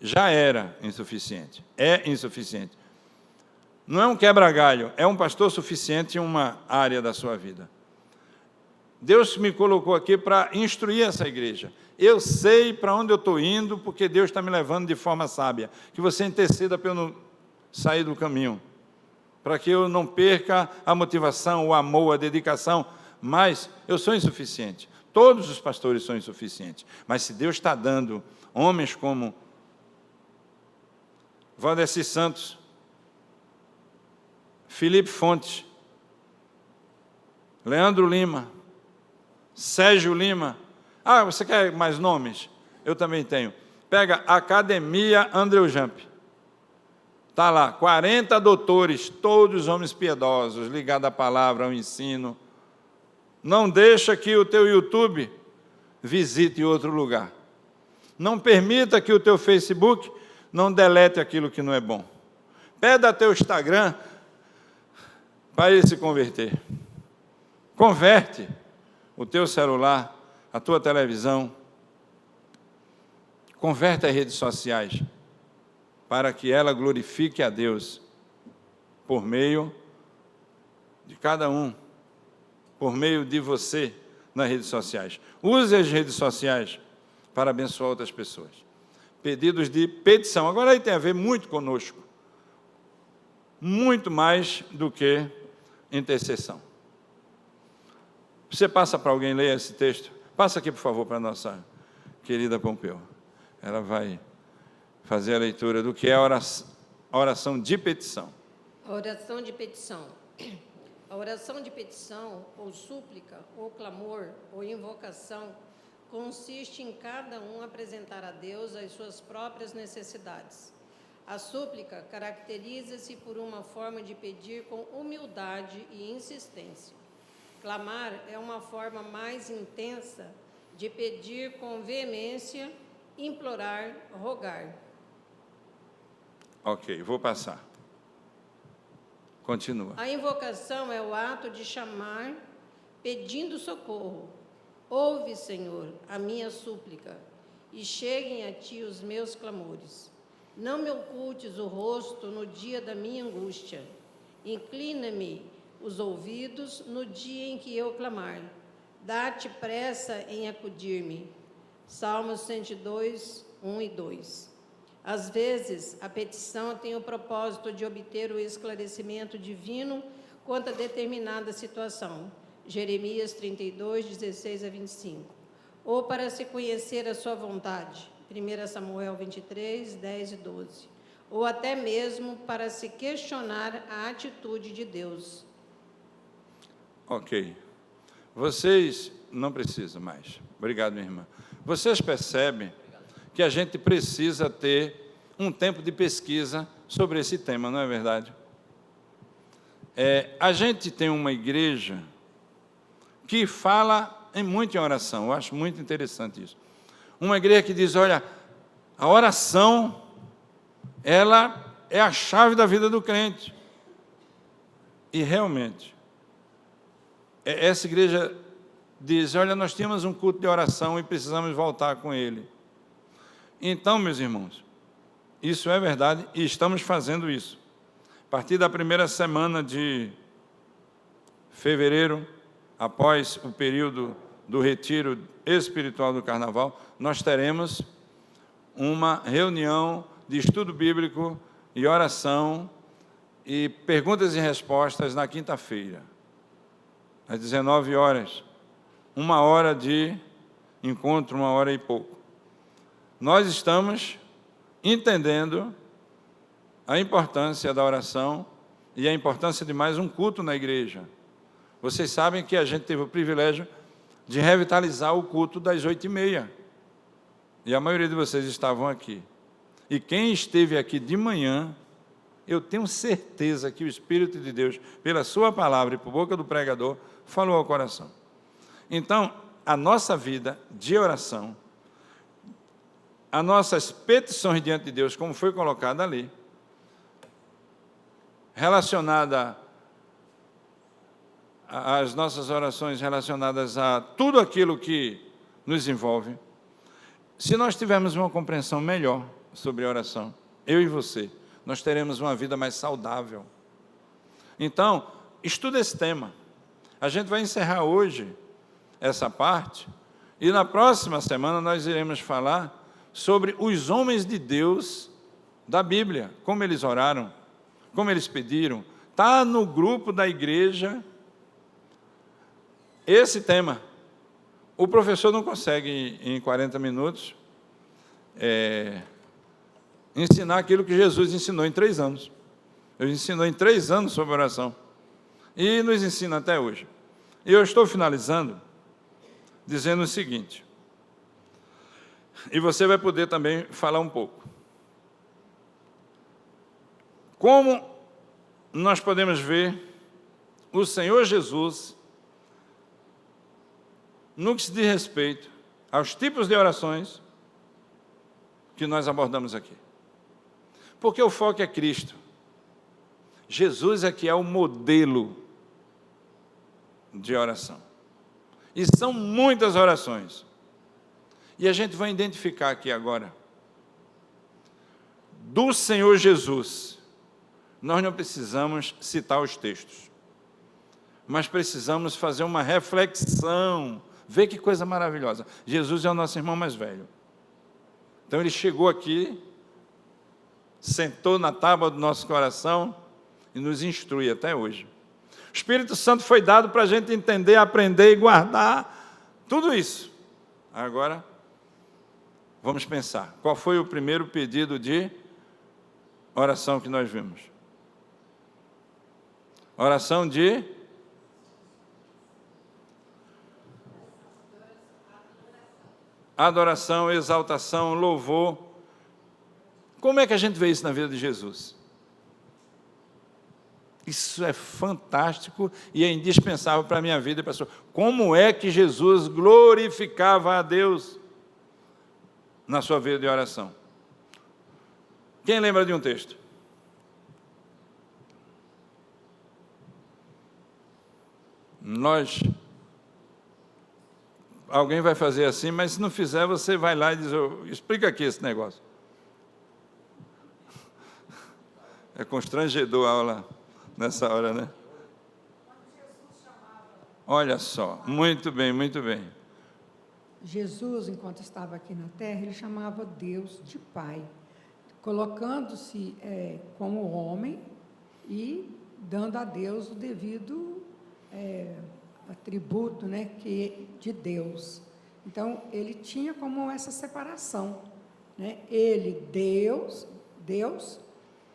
Já era insuficiente, é insuficiente. Não é um quebra-galho, é um pastor suficiente em uma área da sua vida. Deus me colocou aqui para instruir essa igreja. Eu sei para onde eu estou indo, porque Deus está me levando de forma sábia. Que você interceda para eu não sair do caminho, para que eu não perca a motivação, o amor, a dedicação. Mas eu sou insuficiente. Todos os pastores são insuficientes. Mas se Deus está dando homens como Valdeci Santos, Felipe Fontes, Leandro Lima, Sérgio Lima. Ah, você quer mais nomes? eu também tenho. Pega Academia Andrew Jump. Está lá, 40 doutores, todos homens piedosos, ligados à palavra, ao ensino. Não deixa que o teu YouTube visite outro lugar. Não permita que o teu Facebook não delete aquilo que não é bom. Pede teu Instagram para ele se converter. Converte o teu celular, a tua televisão. Converte as redes sociais para que ela glorifique a Deus por meio de cada um, por meio de você nas redes sociais. Use as redes sociais para abençoar outras pessoas. Pedidos de petição. Agora aí tem a ver muito conosco. Muito mais do que intercessão. Você passa para alguém ler esse texto? Passa aqui, por favor, para a nossa querida Pompeu. Ela vai fazer a leitura do que é a oração de petição. A oração de petição. A oração de petição, ou súplica, ou clamor, ou invocação, consiste em cada um apresentar a Deus as suas próprias necessidades. A súplica caracteriza-se por uma forma de pedir com humildade e insistência. Clamar é uma forma mais intensa de pedir com veemência, implorar, rogar. Ok, vou passar. Continua. A invocação é o ato de chamar, pedindo socorro. Ouve, Senhor, a minha súplica, e cheguem a ti os meus clamores. Não me ocultes o rosto no dia da minha angústia. Inclina-me os ouvidos no dia em que eu clamar. Dá-te pressa em acudir-me. Salmos 102, 1 e 2. Às vezes, a petição tem o propósito de obter o esclarecimento divino quanto a determinada situação. Jeremias 32, 16 a 25. Ou para se conhecer a sua vontade. 1 Samuel 23, 10 e 12. Ou até mesmo para se questionar a atitude de Deus. Ok. Vocês não precisam mais. Obrigado, minha irmã. Vocês percebem que a gente precisa ter um tempo de pesquisa sobre esse tema, não é verdade? A gente tem uma igreja que fala muito em oração, eu acho muito interessante isso. Uma igreja que diz, olha, a oração, ela é a chave da vida do crente. E realmente, essa igreja diz, olha, nós tínhamos um culto de oração e precisamos voltar com ele. Então, meus irmãos, isso é verdade e estamos fazendo isso. A partir da primeira semana de fevereiro, após o período do retiro espiritual do Carnaval, nós teremos uma reunião de estudo bíblico e oração e perguntas e respostas na quinta-feira, às 19 horas. 1 hora de encontro, 1 hora e pouco. Nós estamos entendendo a importância da oração e a importância de mais um culto na igreja. Vocês sabem que a gente teve o privilégio de revitalizar o culto das 8h30. E a maioria de vocês estavam aqui. E quem esteve aqui de manhã, eu tenho certeza que o Espírito de Deus, pela sua palavra e por boca do pregador, falou ao coração. Então, a nossa vida de oração, as nossas petições diante de Deus, como foi colocado ali, relacionada às nossas orações relacionadas a tudo aquilo que nos envolve, se nós tivermos uma compreensão melhor sobre a oração, eu e você, nós teremos uma vida mais saudável. Então, estuda esse tema. A gente vai encerrar hoje essa parte, e na próxima semana nós iremos falar sobre os homens de Deus da Bíblia, como eles oraram, como eles pediram. Está no grupo da igreja esse tema. O professor não consegue, em 40 minutos, ensinar aquilo que Jesus ensinou em 3 anos. Ele ensinou em 3 anos sobre oração. E nos ensina até hoje. E eu estou finalizando dizendo o seguinte. E você vai poder também falar um pouco. Como nós podemos ver o Senhor Jesus no que se diz respeito aos tipos de orações que nós abordamos aqui. Porque o foco é Cristo. Jesus é que é o modelo de oração. E são muitas orações. E a gente vai identificar aqui agora. Do Senhor Jesus, nós não precisamos citar os textos, mas precisamos fazer uma reflexão. Vê que coisa maravilhosa. Jesus é o nosso irmão mais velho. Então ele chegou aqui, sentou na tábua do nosso coração e nos instrui até hoje. O Espírito Santo foi dado para a gente entender, aprender e guardar tudo isso. Agora, vamos pensar. Qual foi o primeiro pedido de oração que nós vimos? Oração de adoração, exaltação, louvor. Como é que a gente vê isso na vida de Jesus? Isso é fantástico e é indispensável para a minha vida, pastor. Como é que Jesus glorificava a Deus na sua vida de oração? Quem lembra de um texto? Alguém vai fazer assim, mas se não fizer, você vai lá e diz, explica aqui esse negócio. É constrangedor a aula nessa hora, né? Olha só, muito bem, muito bem. Jesus, enquanto estava aqui na terra, ele chamava Deus de Pai, colocando-se como homem e dando a Deus o devido atributo, né, de Deus. Então, ele tinha como essa separação, né? Ele, Deus,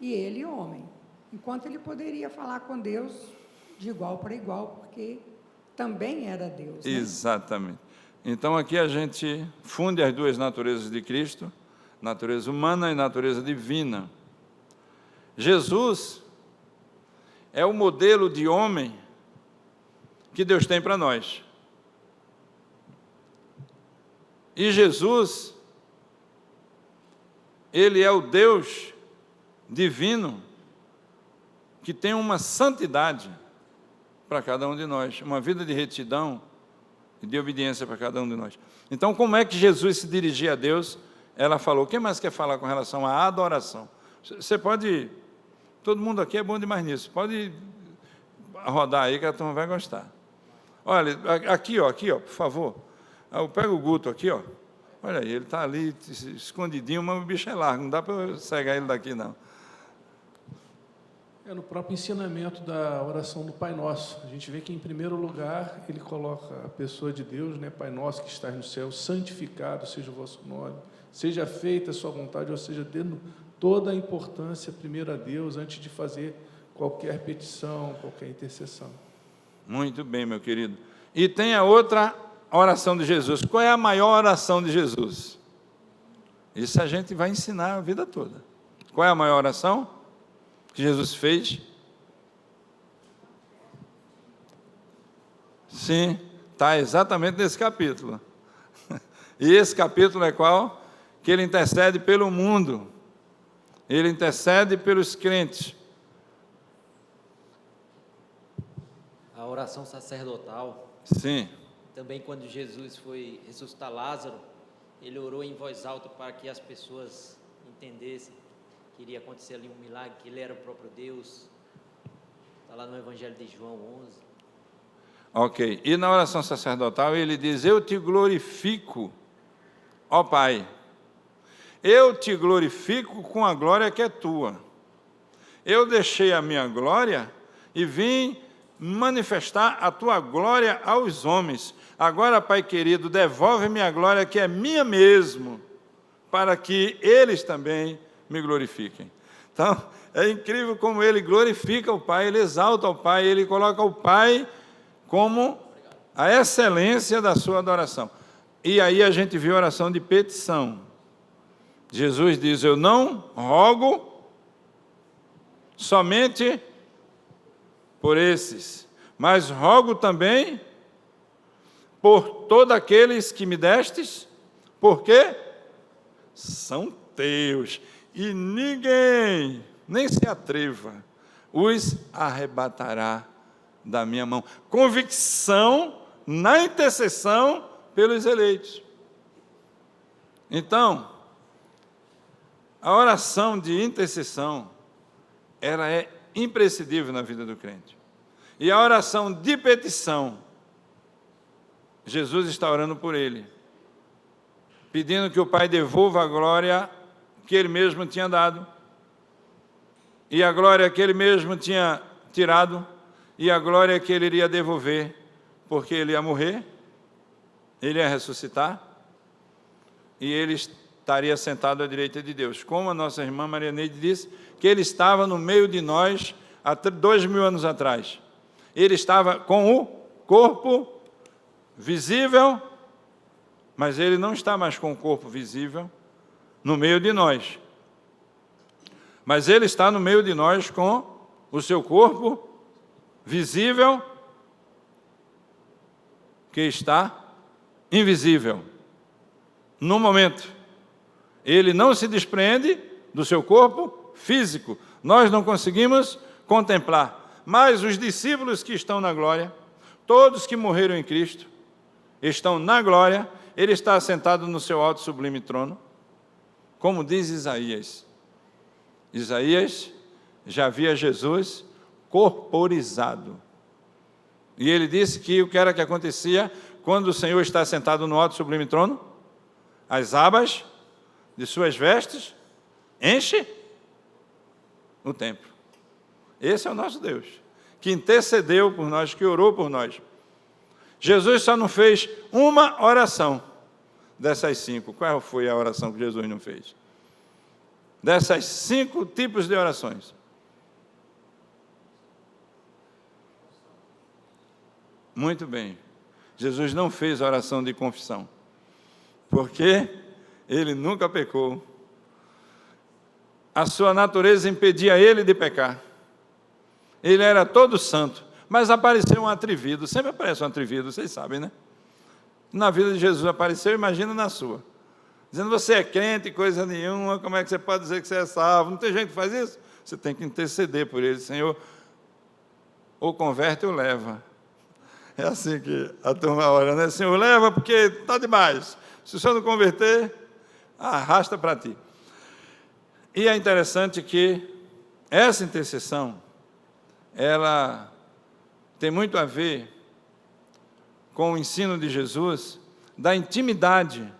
e ele, homem. Enquanto ele poderia falar com Deus de igual para igual, porque também era Deus. Né? Exatamente. Então, aqui a gente funde as duas naturezas de Cristo, natureza humana e natureza divina. Jesus é o modelo de homem que Deus tem para nós. E Jesus, ele é o Deus divino que tem uma santidade para cada um de nós, uma vida de retidão e de obediência para cada um de nós. Então, como é que Jesus se dirigia a Deus? Ela falou. Quem mais quer falar com relação à adoração? Você pode, todo mundo aqui é bom demais nisso, pode rodar aí que a turma vai gostar. Olha, aqui, por favor. Eu pego o Guto aqui, ó. Olha aí, ele está ali escondidinho, mas o bicho é largo, não dá para eu cegar ele daqui, não. No próprio ensinamento da oração do Pai Nosso, a gente vê que, em primeiro lugar, ele coloca a pessoa de Deus, né? Pai Nosso que estás no céu, santificado seja o vosso nome, seja feita a sua vontade, ou seja, dando toda a importância primeiro a Deus, antes de fazer qualquer petição, qualquer intercessão. Muito bem, meu querido. E tem a outra oração de Jesus. Qual é a maior oração de Jesus? Isso a gente vai ensinar a vida toda. Qual é a maior oração que Jesus fez? Sim, está exatamente nesse capítulo. E esse capítulo é qual? Que ele intercede pelo mundo. Ele intercede pelos crentes. A oração sacerdotal. Sim. Também quando Jesus foi ressuscitar Lázaro, ele orou em voz alta para que as pessoas entendessem que iria acontecer ali um milagre, que ele era o próprio Deus. Está lá no Evangelho de João 11. Ok. E na oração sacerdotal ele diz, eu te glorifico, ó Pai. Eu te glorifico com a glória que é tua. Eu deixei a minha glória e vim manifestar a tua glória aos homens. Agora, Pai querido, devolve-me a glória que é minha mesmo, para que eles também me glorifiquem. Então, é incrível como ele glorifica o Pai, ele exalta o Pai, ele coloca o Pai como a excelência da sua adoração. E aí a gente viu a oração de petição. Jesus diz: eu não rogo somente por esses, mas rogo também por todos aqueles que me destes, porque são teus, e ninguém, nem se atreva, os arrebatará da minha mão. Convicção na intercessão pelos eleitos. Então, a oração de intercessão, ela é imprescindível na vida do crente. E a oração de petição, Jesus está orando por ele, pedindo que o Pai devolva a glória que ele mesmo tinha dado, e a glória que ele mesmo tinha tirado, e a glória que ele iria devolver, porque ele ia morrer, ele ia ressuscitar, e ele estaria sentado à direita de Deus. Como a nossa irmã Maria Neide disse, que ele estava no meio de nós há 2000 anos atrás. Ele estava com o corpo visível, mas ele não está mais com o corpo visível no meio de nós. Mas ele está no meio de nós com o seu corpo visível, que está invisível. No momento, ele não se desprende do seu corpo físico. Nós não conseguimos contemplar. Mas os discípulos que estão na glória, todos que morreram em Cristo, estão na glória. Ele está assentado no seu alto e sublime trono, como diz Isaías. Isaías já via Jesus corporizado. E ele disse que o que era que acontecia quando o Senhor está sentado no alto e sublime trono? As abas de suas vestes enche o templo. Esse é o nosso Deus, que intercedeu por nós, que orou por nós. Jesus só não fez uma oração dessas 5. Qual foi a oração que Jesus não fez? Dessas 5 tipos de orações. Muito bem. Jesus não fez a oração de confissão, porque ele nunca pecou. A sua natureza impedia ele de pecar. Ele era todo santo, mas apareceu um atrevido. Sempre aparece um atrevido, vocês sabem, né? Na vida de Jesus apareceu, imagina na sua. Dizendo: você é crente, coisa nenhuma, como é que você pode dizer que você é salvo? Não tem gente que faz isso? Você tem que interceder por ele. Senhor, ou converte ou leva. É assim que a turma ora, né? Senhor, leva porque está demais. Se o senhor não converter, arrasta para ti. E é interessante que essa intercessão, ela tem muito a ver com o ensino de Jesus, da intimidade,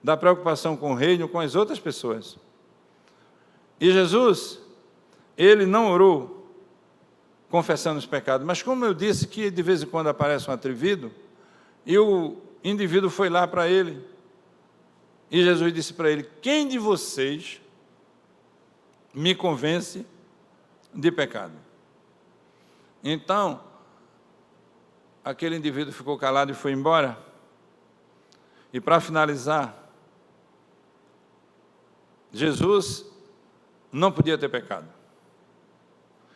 da preocupação com o reino, com as outras pessoas. E Jesus, ele não orou confessando os pecados, mas como eu disse que de vez em quando aparece um atrevido, e o indivíduo foi lá para ele, e Jesus disse para ele: quem de vocês me convence de pecado? Então, aquele indivíduo ficou calado e foi embora. E para finalizar, Jesus não podia ter pecado.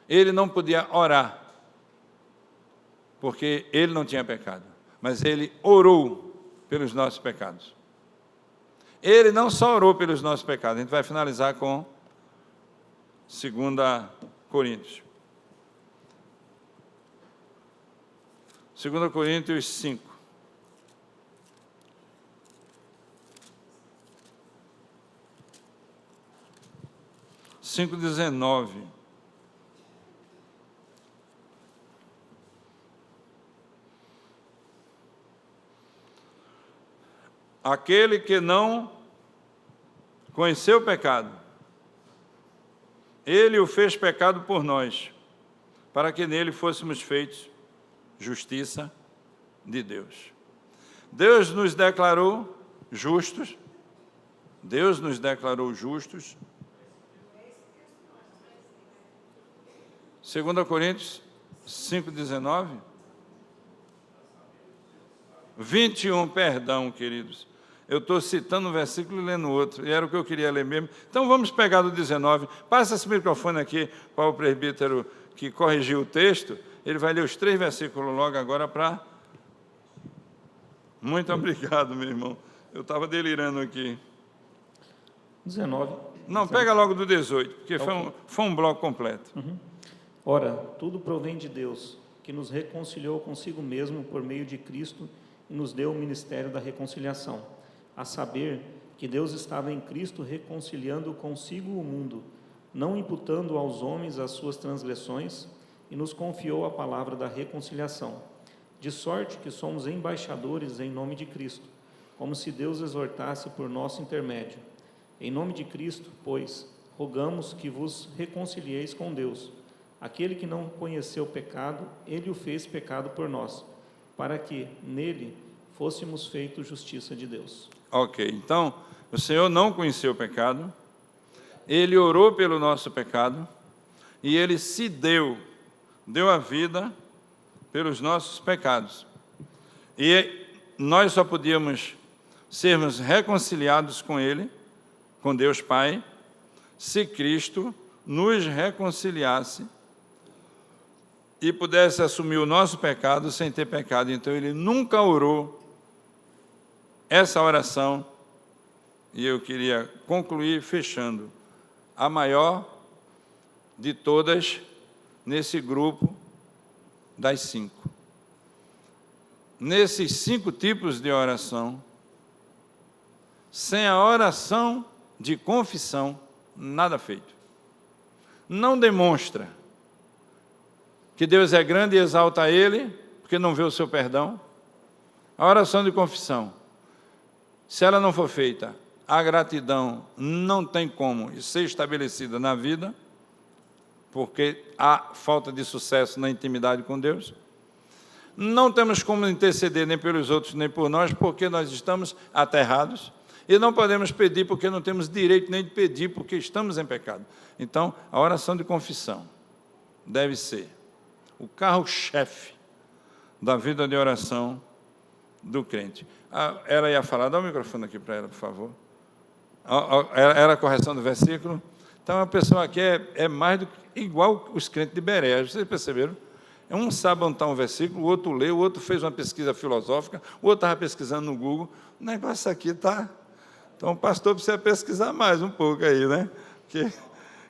Ele não podia orar, porque ele não tinha pecado, mas ele orou pelos nossos pecados. Ele não só orou pelos nossos pecados, a gente vai finalizar com 2 Coríntios. 2 Coríntios 5. Cinco 19. Aquele que não conheceu o pecado, ele o fez pecado por nós, para que nele fôssemos feitos justiça de Deus. Deus nos declarou justos. Deus nos declarou justos. 2 Coríntios 5,19. 21, perdão, queridos. Eu estou citando um versículo e lendo outro, e era o que eu queria ler mesmo. Então vamos pegar do 19. Passa esse microfone aqui para o presbítero que corrigiu o texto. Ele vai ler os 3 versículos logo agora para... Muito obrigado, meu irmão. Eu estava delirando aqui. 19. Não, pega logo do 18, porque foi um bloco completo. Ora, tudo provém de Deus, que nos reconciliou consigo mesmo por meio de Cristo e nos deu o ministério da reconciliação, a saber que Deus estava em Cristo reconciliando consigo o mundo, não imputando aos homens as suas transgressões, e nos confiou a palavra da reconciliação, de sorte que somos embaixadores em nome de Cristo, como se Deus exortasse por nosso intermédio. Em nome de Cristo, pois, rogamos que vos reconcilieis com Deus. Aquele que não conheceu pecado, ele o fez pecado por nós, para que nele fôssemos feitos justiça de Deus. Ok, então, o Senhor não conheceu o pecado, Ele orou pelo nosso pecado, e Ele se deu a vida pelos nossos pecados. E nós só podíamos sermos reconciliados com Ele, com Deus Pai, se Cristo nos reconciliasse e pudesse assumir o nosso pecado sem ter pecado. Então, Ele nunca orou essa oração, e eu queria concluir fechando, a maior de todas nesse grupo das 5. Nesses 5 tipos de oração, sem a oração de confissão, nada feito. Não demonstra que Deus é grande e exalta a Ele, porque não vê o seu perdão. A oração de confissão, se ela não for feita, a gratidão não tem como ser estabelecida na vida, porque há falta de sucesso na intimidade com Deus. Não temos como interceder nem pelos outros, nem por nós, porque nós estamos aterrados. E não podemos pedir porque não temos direito nem de pedir, porque estamos em pecado. Então, a oração de confissão deve ser o carro-chefe da vida de oração do crente. Ela ia falar, dá o microfone aqui para ela, por favor. Era a correção do versículo. Então, a pessoa aqui é mais do que igual os crentes de Bereia. Vocês perceberam? Um sabe onde está um versículo, o outro lê, o outro fez uma pesquisa filosófica, o outro estava pesquisando no Google. O negócio aqui está... Então, o pastor precisa pesquisar mais um pouco aí, né?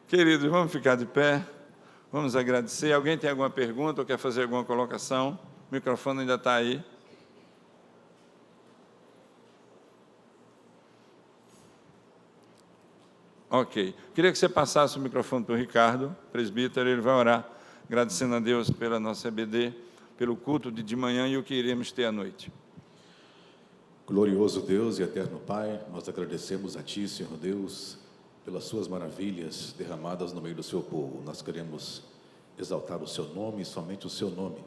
Queridos, vamos ficar de pé, vamos agradecer. Alguém tem alguma pergunta ou quer fazer alguma colocação? O microfone ainda está aí. Ok. Queria que você passasse o microfone para o Ricardo, presbítero, ele vai orar, agradecendo a Deus pela nossa EBD, pelo culto de manhã e o que iremos ter à noite. Glorioso Deus e eterno Pai, nós agradecemos a Ti, Senhor Deus, pelas Suas maravilhas derramadas no meio do Seu povo. Nós queremos exaltar o Seu nome e somente o Seu nome.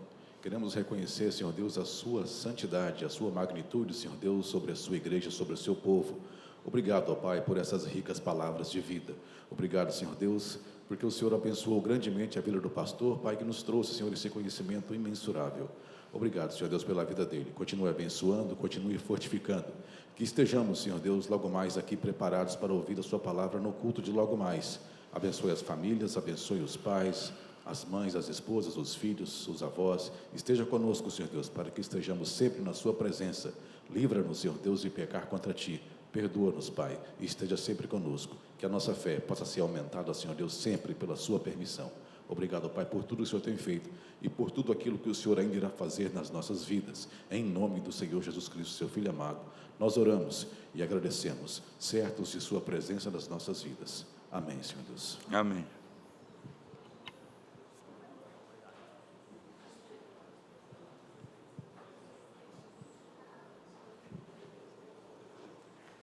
Queremos reconhecer, Senhor Deus, a Sua santidade, a Sua magnitude, Senhor Deus, sobre a Sua igreja, sobre o Seu povo. Obrigado, ó Pai, por essas ricas palavras de vida. Obrigado, Senhor Deus, porque o Senhor abençoou grandemente a vida do pastor, Pai, que nos trouxe, Senhor, esse conhecimento imensurável. Obrigado, Senhor Deus, pela vida dele. Continue abençoando, continue fortificando. Que estejamos, Senhor Deus, logo mais aqui preparados para ouvir a sua palavra no culto de logo mais. Abençoe as famílias, abençoe os pais, as mães, as esposas, os filhos, os avós. Esteja conosco, Senhor Deus, para que estejamos sempre na sua presença. Livra-nos, Senhor Deus, de pecar contra Ti. Perdoa-nos, Pai, e esteja sempre conosco. Que a nossa fé possa ser aumentada, Senhor Deus, sempre pela Sua permissão. Obrigado, Pai, por tudo que o Senhor tem feito e por tudo aquilo que o Senhor ainda irá fazer nas nossas vidas. Em nome do Senhor Jesus Cristo, Seu Filho amado, nós oramos e agradecemos, certos de Sua presença nas nossas vidas. Amém, Senhor Deus. Amém.